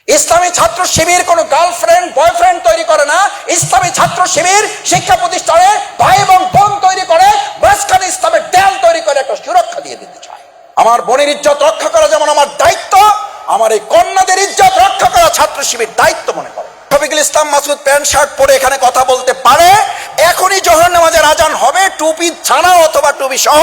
ইসলামী ছাত্র শিবির কোনো girlfriend boyfriend তৈরি করে না। ইসলামী ছাত্র শিবির শিক্ষা প্রতিষ্ঠানে ভাই এবং বোন তৈরি করে, মাঝখানে ইসলামের দেয়াল তৈরি করে একটা সুরক্ষা দিয়ে দিতে চায়। আমার বোনের ইজ্জত রক্ষা করা যেমন আমার দায়িত্ব, আমার এই কন্যাদের ইজ্জত রক্ষা করা ছাত্র শিবির দায়িত্ব মনে করে। শফিকুল ইসলাম মাসুদ প্যান্ট শার্ট পরে এখানে কথা বলতে পারে। এখনই জোহর নামাজের আজান হবে, টুপি ছাড়া অথবা টুপি সহ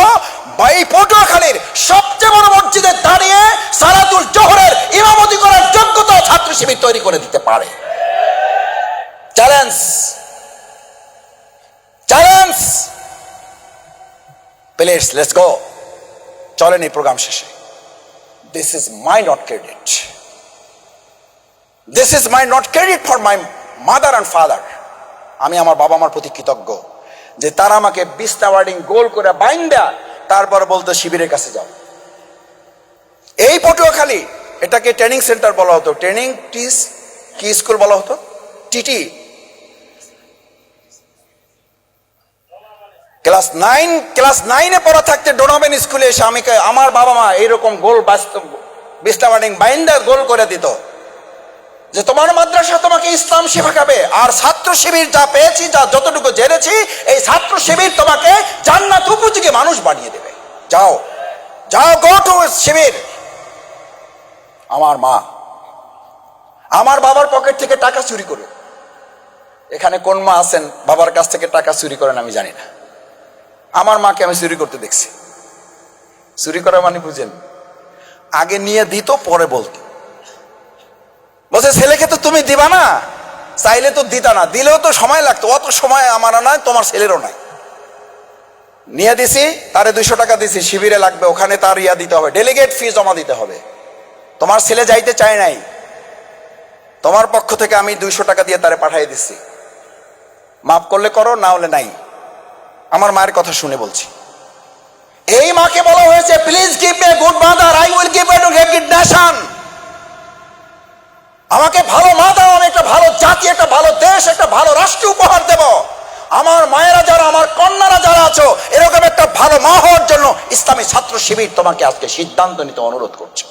পটুয়াখালীর সবচেয়ে বড় মসজিদে দাঁড়িয়ে সালাতুল জোহরের ইমামতি করার যোগ্যতা ছাত্র শিবির তৈরি করে দিতে পারে। Challenge, challenge, please let's go. চলেন এই প্রোগ্রাম শেষে। This is my not credit, this is my not credit for my mother and father. আমি আমার বাবা মার প্রতি কৃতজ্ঞ যে তারা আমাকে 20টা ওয়ার্ডিং গোল করে বাইন্দা তারপর বলতো শিবিরের কাছে যাও। এই পটুয়াখালী, এটাকে ট্রেনিং সেন্টার বলা হতো, ট্রেনিং টিস কি স্কুল বলা হতো, টিটি। ক্লাস 9-এ পড়া থাকতে ডোনাবেন স্কুলে এসে আমার বাবা মা এইরকম গোল 20টা ওয়ার্ডিং বাইন্দা গোল করে দিত যে তোমার মাদ্রাসা তোমাকে ইসলাম শেখাবে, আর ছাত্র শিবির যা পেয়েছি, যা যতটুকু জেনেছি, এই ছাত্র শিবির তোমাকে জান্নাত উপযোগী মানুষ বানিয়ে দেবে। যাও যাও, গো টু শিবির। আমার মা আমার বাবার পকেট থেকে টাকা চুরি করে, এখানে কোন মা আছেন বাবার কাছ থেকে টাকা চুরি করেন আমি জানি না। আমার মাকে আমি চুরি করতে দেখছি। চুরি করা মানে বুঝেন, আগে নিয়ে দিত পরে বলতো, বলছে ছেলেকে তো তুমি দিবা না, চাইলে তো দিতা না, দিলেও তো সময় লাগতো, অত সময় আমারও নাই তোমার ছেলেরও নাই। নিয়ে দিছি, তারে 200 টাকা দিছি, শিবিরে লাগবে, ওখানে তার ইয়া দিতে হবে, ডেলিগেট ফি জমা দিতে হবে। তোমার ছেলে যাইতে চায় নাই, তোমার পক্ষ থেকে আমি 200 টাকা দিয়ে তারে পাঠিয়ে দিচ্ছি, মাফ করলে করো, না হলে নাই। আমার মায়ের কথা শুনে বলছি। এই মাকে বলা হয়েছে please give me a good mother, I will give you a good nation. আমাকে ভালো মা দাও, আমি একটা ভালো জাতি, একটা ভালো দেশ, একটা ভালো রাষ্ট্র উপহার দেব। আমার মায়েরা যারা, আমার কন্যারা যারা আছো, এরকম একটা ভালো মা হওয়ার জন্য ইসলামী ছাত্র শিবির তোমাকে আজকে সিদ্ধান্ত নিতে অনুরোধ করছে।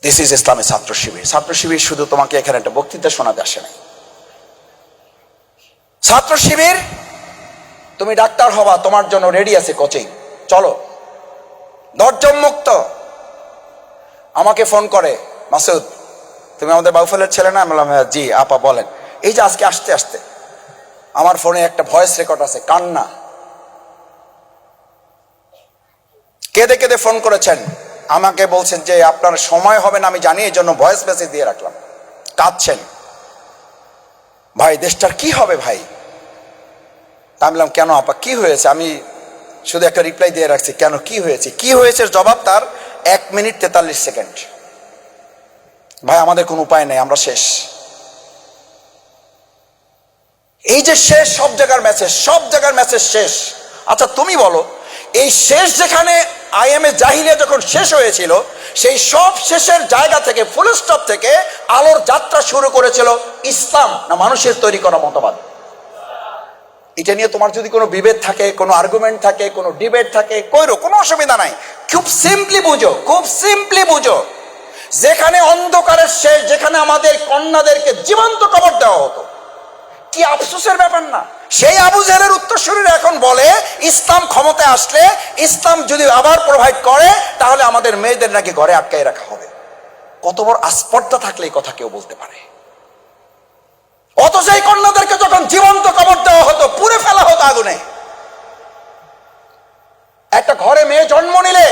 দিস ইজ ইসলামী ছাত্র শিবির। ছাত্র শিবির শুধু তোমাকে এখানে একটা বক্তৃতা শোনাতে আসে নাই। ছাত্র শিবির, তুমি ডাক্তার হবা, তোমার জন্য রেডি আছে কোচিং, চলো। 10 জন মুক্ত আমাকে ফোন করে, মাসুদ তুমি আমাদের বাউফলের ছেলে না? আমি বললাম জি আপা বলেন। এই যে আজকে আসতে আসতে আমার ফোনে একটা ভয়েস রেকর্ড আছে, কান্না, কেঁদে কেঁদে ফোন করেছেন, আমাকে বলছেন যে আপনার সময় হবে না আমি জানি, এই জন্য ভয়েস মেসেজ দিয়ে রাখলাম। কাঁদছেন, ভাই দেশটার কি হবে ভাই। তা আমি বললাম কেন আপা কি হয়েছে? আমি শুধু একটা রিপ্লাই দিয়ে রাখছি, কেন কি হয়েছে? কি হয়েছে জবাব তার 1 মিনিট 43 সেকেন্ড। ভাই আমাদের কোনো উপায় নেই, আমরা শেষ। এই যে শেষ, সব জায়গার মেসেজ, সব জায়গার মেসেজ শেষ। আচ্ছা তুমি বলো, এই শেষ যেখানে আইএমএ জাহিলিয়া যখন শেষ হয়েছিল, সেই সব শেষের জায়গা থেকে, ফুল স্টপ থেকে আলোর যাত্রা শুরু করেছিল ইসলাম না মানুষের তৈরি করা মতবাদ? এটা নিয়ে তোমার যদি কোনো বিভেদ থাকে, কোনো আর্গুমেন্ট থাকে, কোনো ডিবেট থাকে, কোনো অসুবিধা নাই। খুব সিম্পলি বুঝো, খুব সিম্পলি বুঝো, যেখানে অন্ধকারের শেষ, যেখানে আমাদের কন্যাদেরকে জীবন্ত কবর দেওয়া হতো, কি আফসোসের ব্যাপার না? সেই আবু জেহেলের উত্তরসূরিরা এখন বলে ইসলাম ক্ষমতায় আসলে, ইসলাম যদি আবার প্রোভাইড করে, তাহলে আমাদের মেয়েদের নাকি ঘরে আটকায় রাখা হবে। কত বড় আস্পর্ধা থাকলে এই কথা কেউ বলতে পারে? অথচ এই কন্যাদেরকে যখন জীবন্ত কবর দেওয়া হতো, পুড়ে ফেলা হতো আগুনে। একটা ঘরে মেয়ে জন্ম নিলে,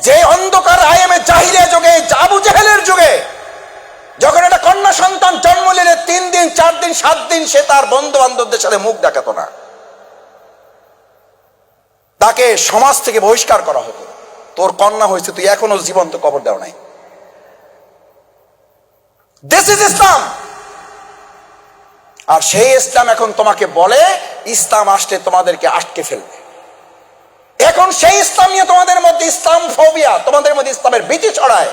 যে অন্ধকার আইএমএ জাহিলিয়া যুগে, আবু জেহেলের যুগে, যখন একটা কন্যা সন্তান জন্ম নিলে 3 দিন 4 দিন 7 দিন সে তার বন্ধু বান্ধবদের সাথে মুখ দেখাতো না, তাকে সমাজ থেকে বহিষ্কার করা হতো। তোর কন্যা হয়েছে, তুই এখনো জীবন্ত কবর দেও নাই। দিস ইজ ইসলাম। আর সেই ইসলাম এখন তোমাকে বলে ইসলাম আসলে তোমাদেরকে আটকে ফেলবে। এখন সেই ইসলাম নিয়ে তোমাদের মধ্যে ইসলাম ফোবিয়া, তোমাদের মধ্যে ইসলামের ভীতি ছড়ায়।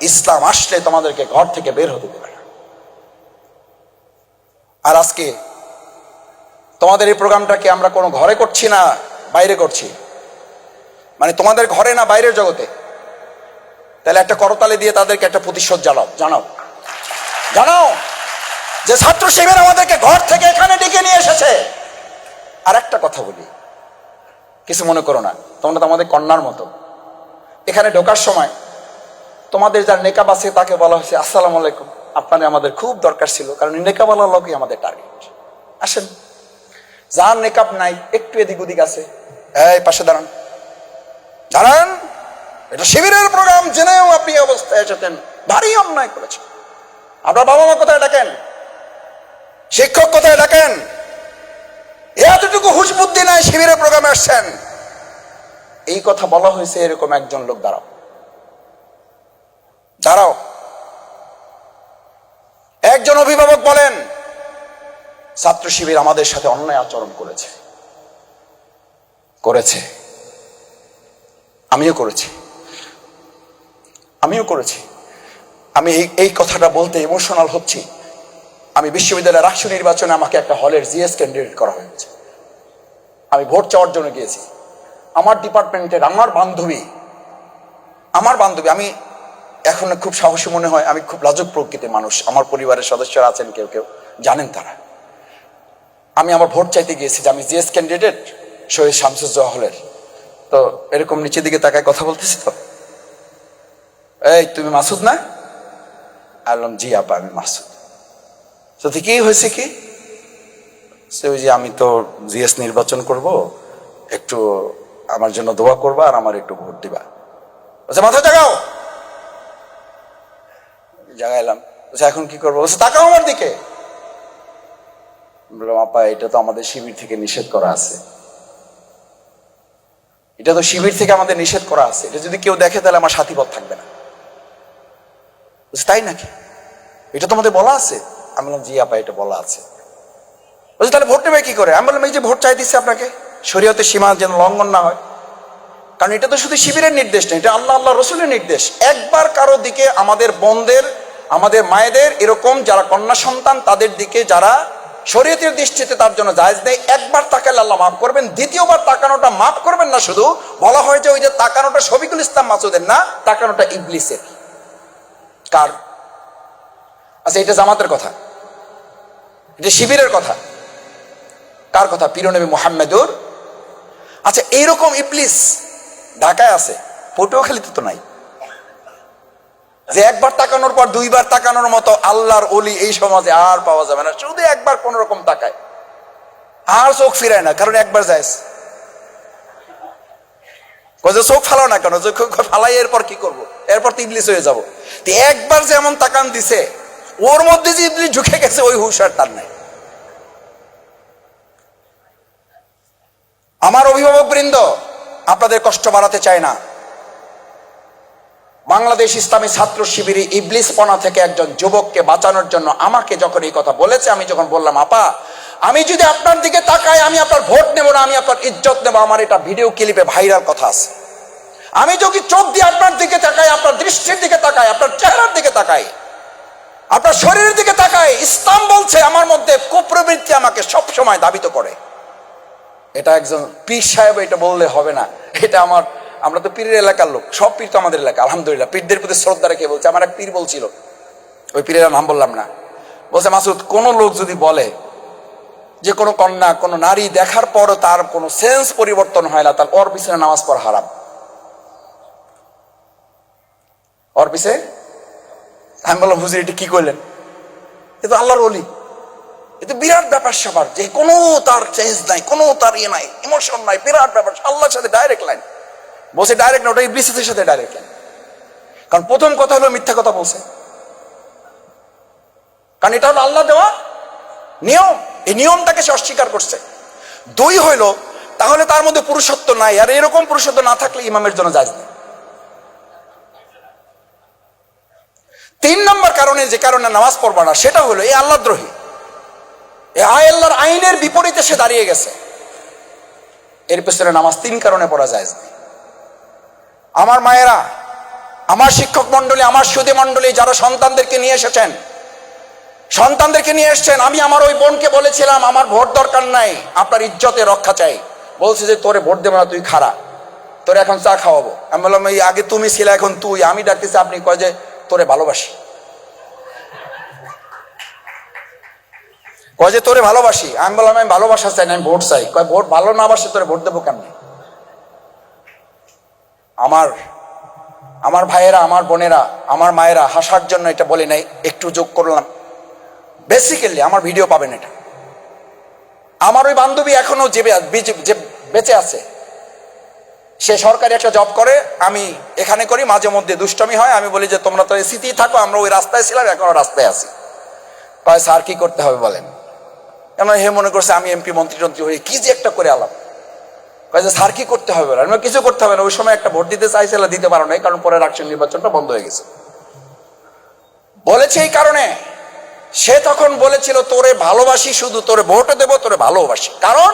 ইসলাম আসলে তোমাদেরকে ঘর থেকে বের হতে দেবে না। আর আজকে তোমাদের এই প্রোগ্রামটাকে আমরা কোনো ঘরে করছি না, বাইরে করছি। মানে তোমাদের ঘরে না বাইরের জগতে? তাহলে একটা করতালি দিয়ে তাদেরকে একটা প্রতিশোধ জানাও যে ছাত্র শিবির আমাদেরকে ঘর থেকে এখানে ডেকে নিয়ে এসেছে। আর একটা কথা বলি, কিছু মনে করো না, তোমরা তো আমাদের কন্যার মতো। এখানে ঢোকার সময় তোমাদের যার নেকাব আছে তাকে বলা হয়েছে আসসালামু আলাইকুম, আপনাদের আমাদের খুব দরকার ছিল, কারণ নেকাবওয়ালা লোকই আমাদের টার্গেট। আসেন, যার নেকাব নাই একটু এদিক ওদিক আছে, এই পাশে দাঁড়ান। এটা শিবিরের প্রোগ্রাম, জেনেও আপনি অবস্থায় এসেছেন, ভারী অন্যায় করেছেন। আপনার বাবা মা কোথায় ডাকেন, শিক্ষক কোথায় ডাকেন? এতটুকু হুঁশ বুদ্ধি নাই, শিবিরের প্রোগ্রামে আসছেন। এই কথা বলা হয়েছে, এরকম একজন লোক দাঁড়াও। একজন অভিভাবক বলেন ছাত্র শিবির আমাদের সাথে অন্যায় আচরণ করেছে। আমিও করেছি। আমি এই কথাটা বলতে ইমোশনাল হচ্ছি। আমি বিশ্ববিদ্যালয়ের রাষ্ট্র নির্বাচনে আমাকে একটা হলের জিএস ক্যান্ডিডেট করা হয়েছে। আমি ভোট চাওয়ার জন্য গিয়েছি। আমার ডিপার্টমেন্টের আমার বান্ধবী, আমি এখন খুব সাহসী মনে হয়, আমি খুব লাজুক প্রকৃতির মানুষ। আমার পরিবারের সদস্যরা আছেন, কেউ জানেন তারা। আমি আমার ভোট চাইতে গিয়েছি যে আমি জিএস ক্যান্ডিডেট শহীদ শামসুজ্জোহা হলের। তো এরকম নিচের দিকে তাকায় কথা বলতেছি, তো এই তুমি মাসুদ না? বললাম জি আপা, আমি মাসুদ। তো কি হয়েছে কি? ওই যে আমি তো জিএস নির্বাচন করব, একটু আমার জন্য দোয়া করবা আর আমার একটু ভোট দিবা। বলছে মাথা জাগাইলাম। বলছে এখন কি করবো? বলছে তাকাও আমার দিকে। বললাম আপা, এটা তো আমাদের শিবির থেকে নিষেধ করা আছে। এটা যদি কেউ দেখে তাহলে আমার সাথীপদ থাকবে না। বলছে তাই নাকি? এটা তো আমাদের বলা আছে। আমি বললাম জি আপা, এটা বলা আছে। বলছে তাহলে ভোট নেবে কি করে? আমি বললাম এই যে ভোট চাই দিচ্ছে আপনাকে, শরীয়তের সীমা যেন লঙ্ঘন না হয়। কারণ এটা তো শুধু শিবিরের নির্দেশ না, এটা আল্লাহ রসুলের নির্দেশ। একবার কারো দিকে, আমাদের বোনদের, আমাদের মায়েদের, এরকম যারা কন্যা সন্তান তাদের দিকে যারা শরীয়তের দৃষ্টিতে তার জন্য জায়েজ নেই, একবার তাকালে আল্লাহ মাফ করবেন। দ্বিতীয়বার তাকানোটা মাফ করবেন না, শুধু বলা হয় যে ওই যে তাকানোটা শফিকুল ইসলাম মাসুদের না, তাকানোটা ইবলিসের। কার? আচ্ছা, এটা জামাতের কথা, এটা শিবিরের কথা। কার কথা? প্রিয় নবী মুহাম্মদুর। আচ্ছা, এইরকম ইবলিস ঢাকায় আছে, পটুয়াখালীতে তো নাই। যে একবার তাকানোর পর দুইবার তাকানোর মতো আল্লাহর ওলি এই সমাজে আর পাওয়া যাবে না। শুধু একবার কোন রকম তাকায়, আর চোখ ফিরায় না, কারণ একবার যায়। চোখ ফালাও না কেন? চোখ ফালাই এরপর কি করবো? এরপর তো ইবলিস হয়ে যাবো। একবার যেমন তাকান দিছে, ওর মধ্যে যে ইবলিস ঢুকে গেছে, ওই হুঁশিয়ার তার নাই। আমার অভিভাবক বৃন্দ, আপনাদের কষ্ট বাড়াতে চায় না। বাংলাদেশ ইসলামী ছাত্র শিবিরে ইবলিসপনা থেকে একজন যুবককে বাঁচানোর জন্য আমাকে যখন এই কথা বলেছে, আমি যখন বললাম আপা, আমি যদি আপনার দিকে তাকাই, আমি আপনার ভোট নেব না, আমি আপনার ইজ্জত নেব। আমার এটা ভিডিও ক্লিপে ভাইরাল কথা আছে। আমি যদি চোখ দিয়ে আপনার দিকে তাকাই, আপনার দৃষ্টির দিকে তাকাই, আপনার চেহারার দিকে তাকাই, আপনার শরীরের দিকে তাকাই, ইসলাম বলছে আমার মধ্যে কুপ্রবৃত্তি আমাকে সব সময় দাবিত করে। এটা একজন পীর সাহেব এটা বললে হবে না। এটা আমরা তো পীরের এলাকার লোক, সব পীর তো আমাদের এলাকা, আলহামদুলিল্লাহ। পীরদের প্রতি শ্রদ্ধা রেখে বলছে। আমার এক পীর বলছিল, ওই পীরের নাম বললাম না, বলছে মাসুদ, কোন লোক যদি বলে যে কোনো কন্যা, কোনো নারী দেখার পরও তার কোনো সেন্স পরিবর্তন হয় না, তার ওর পিছনে নামাজ পড়া হারাম। ওর পিছে আমি বললাম হুজুর এটা কি করলেন? এ তো আল্লাহর ওলি, এ তো বিরাট ব্যাপার স্যাপার, যে কোনো তার চেঞ্জ নাই, কোনো তার ইয়ে নাই, ইমোশন নাই, বিরাট ব্যাপার। আল্লাহর সাথে ডাইরেক্ট লাইন বলছে। ডাইরেক্ট না, ওটা ইবলিসের সাথে ডাইরেক্ট লাইন। কারণ প্রথম কথা হলো মিথ্যা কথা বলছে, কারণ এটা হলো আল্লাহ দেওয়া নিয়ম, এই নিয়মটাকে সে অস্বীকার করছে। দুই হইল, তাহলে তার মধ্যে পুরুষত্ব নাই, আর এরকম পুরুষত্ব না থাকলে ইমামের জন্য জায়েজ নেই। তিন নম্বর কারণে, যে কারণে নামাজ পড়বা না, সেটা হলো এই আল্লাহদ্রোহী, এই আল্লাহর আইনের বিপরীতে সে দাঁড়িয়ে গেছে। এর পেছনে নামাজ তিন কারণে পড়া জায়েজ নেই। আমার মায়েরা, আমার শিক্ষক মন্ডলী, আমার সুধী মন্ডলী, যারা সন্তানদেরকে নিয়ে এসেছেন, আমি আমার ওই বোনকে বলেছিলাম আমার ভোট দরকার নাই, আপনার ইজ্জতে রক্ষা চাই। বলছে যে তোরে ভোট দেবো না, তুই খাড়া। তোরে এখন চা খাওয়াবো। আমি বললাম এই আগে তুমি ছিলে, এখন তুই। আমি ডাকতেছি আপনি। কয় যে তোরে ভালোবাসি। কয় যে তোরে ভালোবাসি। আমি বললাম আমি ভালোবাসা চাই না, আমি ভোট চাই। কয় ভোট ভালো না বাসে তোরে ভোট দেবো কেমন? আমার ভাইয়েরা, আমার বোনেরা, আমার মায়েরা হাসার জন্য এটা বলে নাই, একটু যোগ করলাম। বেসিক্যালি আমার ভিডিও পাবেন এটা। আমার ওই বান্ধবী এখনো যে বেঁচে আছে, সে সরকারি একটা জব করে, আমি এখানে করি। মাঝে মধ্যে দুষ্টমি হয়, আমি বলি যে তোমরা তো এসিতেই থাকো, আমরা ওই রাস্তায় ছিলাম, এখনো রাস্তায় আছি। কয় স্যার কি করতে হবে বলেন? এমন হে মনে করছে আমি এমপি মন্ত্রী টন্ত্রী হয়ে কি যে একটা করে আলাপ। কয় যে স্যার কি করতে হবে বলেন? কিছু করতে হবে না। ওই সময় একটা ভোট দিতে চাইছিল, দিতে পারো নাই, কারণ পরে রাষ্ট্রীয় নির্বাচনটা বন্ধ হয়ে গেছে। বলেছে এই কারণে, সে তখন বলেছিল তোরে ভালোবাসি, শুধু তোরে ভোটও দেবো, তোরে ভালোবাসি, কারণ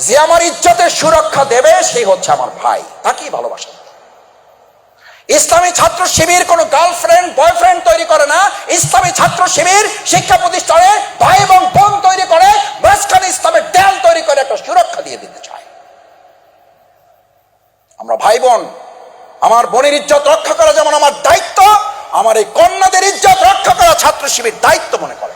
যে আমার ইজ্জতের সুরক্ষা দেবে সেই হচ্ছে আমার ভাই, তাকেই ভালোবাসা। ইসলামী ছাত্র শিবির কোনো গার্লফ্রেন্ড বয়ফ্রেন্ড তৈরি করে না। ইসলামী ছাত্র শিবির শিক্ষা প্রতিষ্ঠানে ভাই এবং বোন তৈরি করে, মাঝখানে ইসলামের দেয়াল তৈরি করে একটা সুরক্ষা দিয়ে দিতে চায়। আমরা ভাই বোন, আমার বোনের ইজ্জত রক্ষা করা যেমন আমার দায়িত্ব, আমার এই কন্যাদের ইজ্জত রক্ষা করা ছাত্র শিবির দায়িত্ব মনে করে।